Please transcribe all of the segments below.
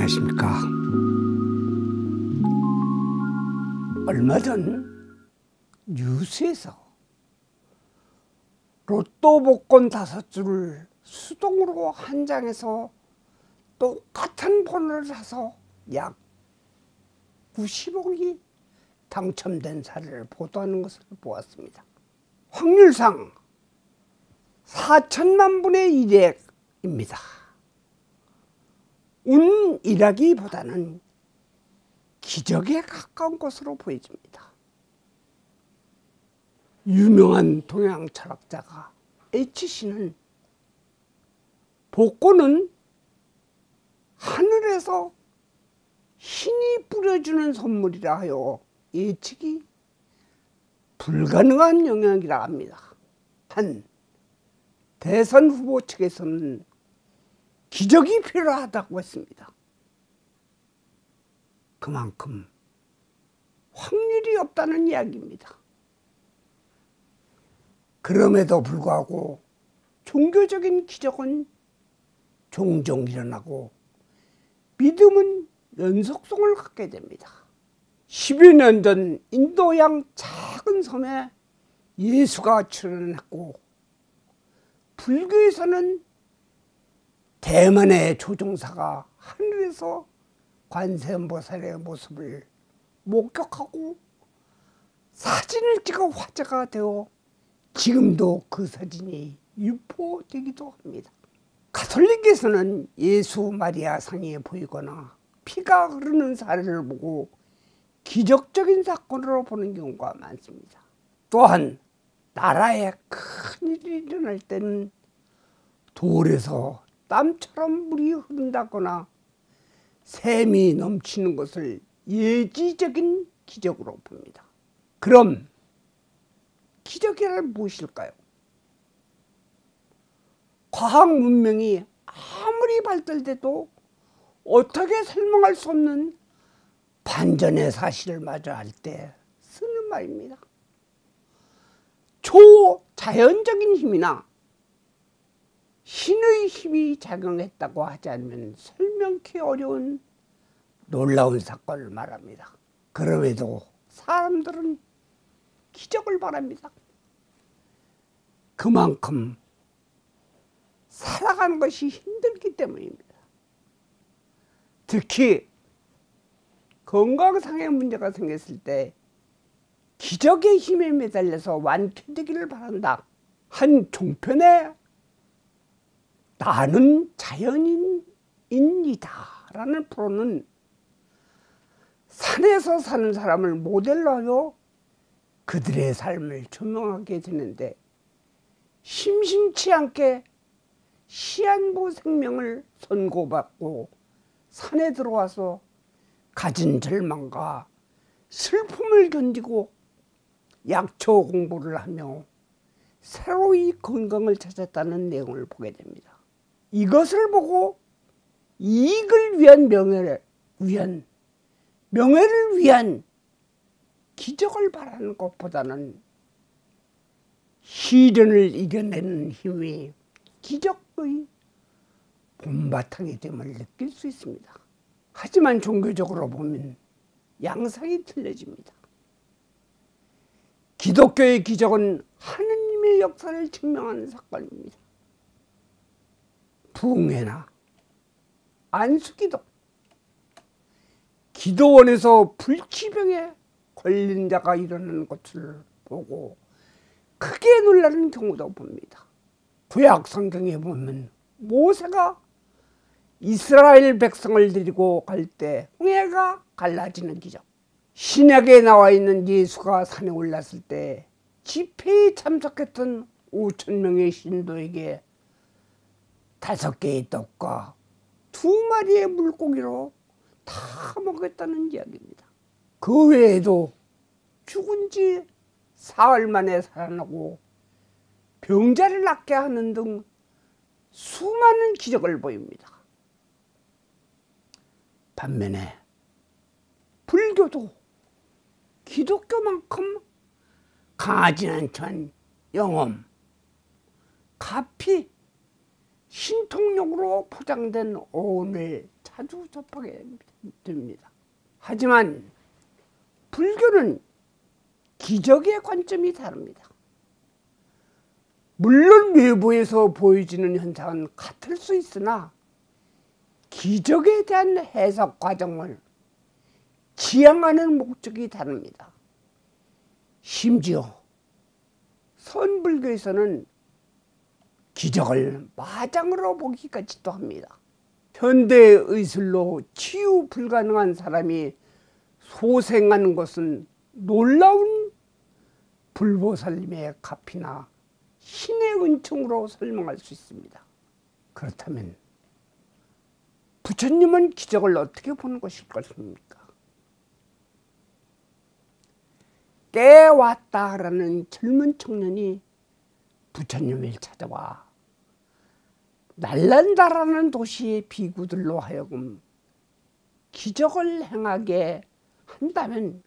안녕하십니까. 얼마 전 뉴스에서 로또 복권 5줄을 수동으로 한 장에서 똑같은 번호를 사서 약 90억이 당첨된 사례를 보도하는 것을 보았습니다. 확률상 4천만 분의 1입니다. 운이라기보다는 기적에 가까운 것으로 보여집니다. 유명한 동양 철학자가 H씨는 복권은 하늘에서 신이 뿌려주는 선물이라 하여 예측이 불가능한 영역이라 합니다. 한 대선 후보 측에서는 기적이 필요하다고 했습니다. 그만큼 확률이 없다는 이야기입니다. 그럼에도 불구하고 종교적인 기적은 종종 일어나고 믿음은 연속성을 갖게 됩니다. 10여 년 전 인도양 작은 섬에 예수가 출현했고, 불교에서는 대만의 조종사가 하늘에서 관세음보살의 모습을 목격하고 사진을 찍어 화제가 되어 지금도 그 사진이 유포되기도 합니다. 가톨릭에서는 예수 마리아 상이 보이거나 피가 흐르는 사례를 보고 기적적인 사건으로 보는 경우가 많습니다. 또한 나라에 큰일이 일어날 때는 돌에서 땀처럼 물이 흐른다거나 샘이 넘치는 것을 예지적인 기적으로 봅니다. 그럼 기적이란 무엇일까요? 과학 문명이 아무리 발달돼도 어떻게 설명할 수 없는 반전의 사실을 마주할 때 쓰는 말입니다. 초자연적인 힘이나 신의 힘이 작용했다고 하지 않으면 설명하기 어려운 놀라운 사건을 말합니다. 그럼에도 사람들은 기적을 바랍니다. 그만큼 살아가는 것이 힘들기 때문입니다. 특히 건강상의 문제가 생겼을 때 기적의 힘에 매달려서 완쾌되기를 바란다. 한 종편에 나는 자연인이다 라는 프로는 산에서 사는 사람을 모델로 하여 그들의 삶을 조명하게 되는데, 심심치 않게 시한부 생명을 선고받고 산에 들어와서 가진 절망과 슬픔을 견디고 약초 공부를 하며 새로이 건강을 찾았다는 내용을 보게 됩니다. 이것을 보고 이익을 위한 명예를 위한 기적을 바라는 것보다는 시련을 이겨내는 힘이 기적의 본바탕이 됨을 느낄 수 있습니다. 하지만 종교적으로 보면 양상이 틀려집니다. 기독교의 기적은 하느님의 역사를 증명하는 사건입니다. 부흥회나 안수기도, 기도원에서 불치병에 걸린 자가 일어나는 것을 보고 크게 놀라는 경우도 봅니다. 구약 성경에 보면 모세가 이스라엘 백성을 데리고 갈 때 홍해가 갈라지는 기적, 신약에 나와 있는 예수가 산에 올랐을 때 집회에 참석했던 5,000명의 신도에게 5개의 떡과 2마리의 물고기로 다 먹였다는 이야기입니다. 그 외에도 죽은 지 사흘 만에 살아나고 병자를 낫게 하는 등 수많은 기적을 보입니다. 반면에 불교도 기독교만큼 강하진 않지만 영험, 가피, 신통력으로 포장된 오운을 자주 접하게 됩니다. 하지만 불교는 기적의 관점이 다릅니다. 물론 외부에서 보여지는 현상은 같을 수 있으나 기적에 대한 해석 과정을 지향하는 목적이 다릅니다. 심지어 선불교에서는 기적을 마장으로 보기까지도 합니다. 현대의술로 치유 불가능한 사람이 소생하는 것은 놀라운 불보살님의 가피나 신의 은총으로 설명할 수 있습니다. 그렇다면 부처님은 기적을 어떻게 보는 것일 것입니까? 깨왔다라는 젊은 청년이 부처님을 찾아와 날란다라는 도시의 비구들로 하여금 기적을 행하게 한다면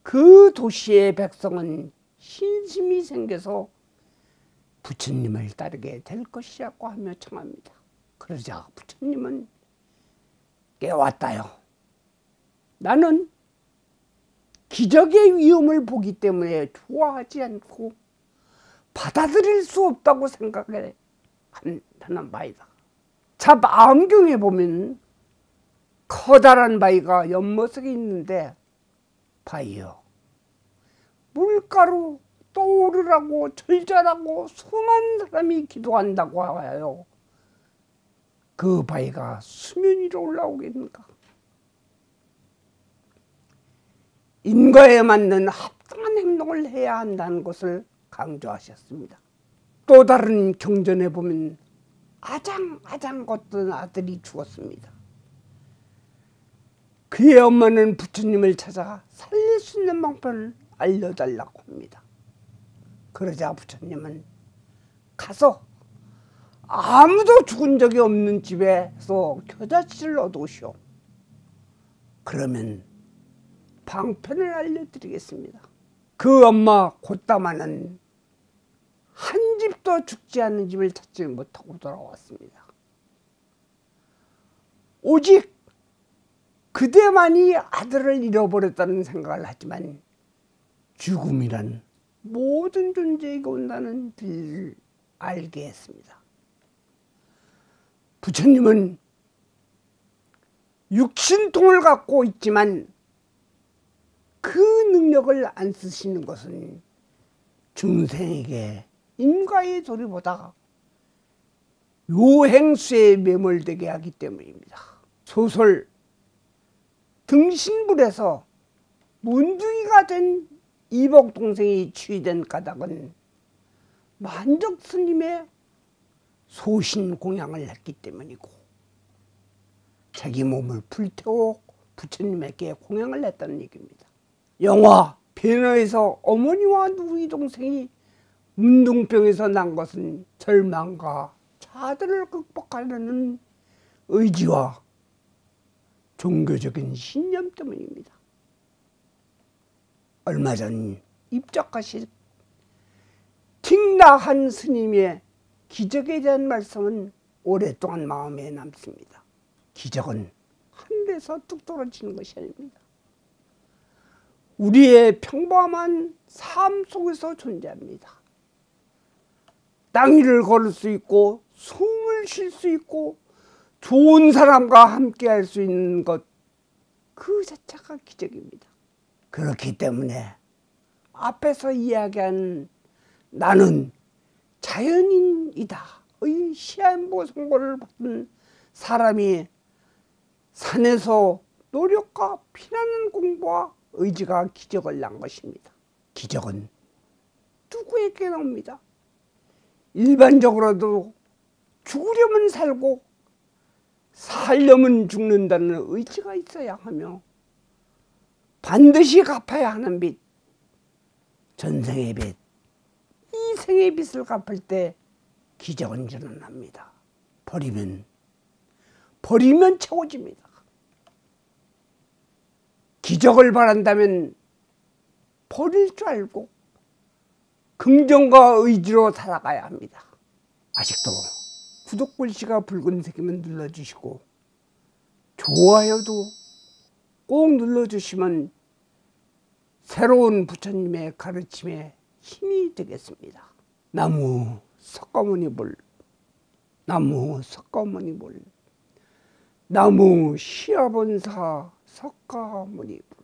그 도시의 백성은 신심이 생겨서 부처님을 따르게 될 것이라고 하며 청합니다. 그러자 부처님은 깨웠다요. 나는 기적의 위험을 보기 때문에 좋아하지 않고 받아들일 수 없다고 생각하는 바이다. 자, 마음경에 보면 커다란 바위가 연못에 있는데 바위요, 물가로 떠오르라고 절절하고 수많은 사람이 기도한다고 하여 그 바위가 수면 위로 올라오겠는가? 인과에 맞는 합당한 행동을 해야 한다는 것을 강조하셨습니다. 또 다른 경전에 보면 아장 걷던 아들이 죽었습니다. 그의 엄마는 부처님을 찾아 살릴 수 있는 방법을 알려달라고 합니다. 그러자 부처님은 가서 아무도 죽은 적이 없는 집에서 겨자씨를 얻어오시오. 그러면 방편을 알려드리겠습니다. 그 엄마 곧다마는 한 집도 죽지 않는 집을 찾지 못하고 돌아왔습니다. 오직 그대만이 아들을 잃어버렸다는 생각을 하지만 죽음이란 모든 존재에게 온다는 진리를 알게 했습니다. 부처님은 육신통을 갖고 있지만 그 능력을 안 쓰시는 것은 중생에게 인과의 도리보다 요행수에 매몰되게 하기 때문입니다. 소설 등신불에서 문둥이가 된 이복 동생이 취된 까닭은 만적 스님의 소신 공양을 했기 때문이고 자기 몸을 불태워 부처님에게 공양을 했다는 얘기입니다. 영화 배너에서 어머니와 누이 동생이 운동병에서 난 것은 절망과 좌절을 극복하려는 의지와 종교적인 신념 때문입니다. 얼마 전 입적하신 틱나한 스님의 기적에 대한 말씀은 오랫동안 마음에 남습니다. 기적은 하늘에서 뚝 떨어지는 것이 아닙니다. 우리의 평범한 삶 속에서 존재합니다. 땅 위를 걸을 수 있고 숨을 쉴 수 있고 좋은 사람과 함께 할 수 있는 것, 그 자체가 기적입니다. 그렇기 때문에 앞에서 이야기한 나는 자연인이다 의 시한부 선고를 받은 사람이 산에서 노력과 피나는 공부와 의지가 기적을 난 것입니다. 기적은 누구에게 나옵니다. 일반적으로도 죽으려면 살고 살려면 죽는다는 의지가 있어야 하며 반드시 갚아야 하는 빚, 전생의 빚, 이 생의 빚을 갚을 때 기적은 일어납니다. 버리면 채워집니다. 기적을 바란다면 버릴 줄 알고 긍정과 의지로 살아가야 합니다. 아직도 구독 글씨가 붉은색이면 눌러주시고 좋아요도 꼭 눌러주시면 새로운 부처님의 가르침에 힘이 되겠습니다. 나무 석가모니불, 나무 석가모니불, 나무 시아본사 석가모니불.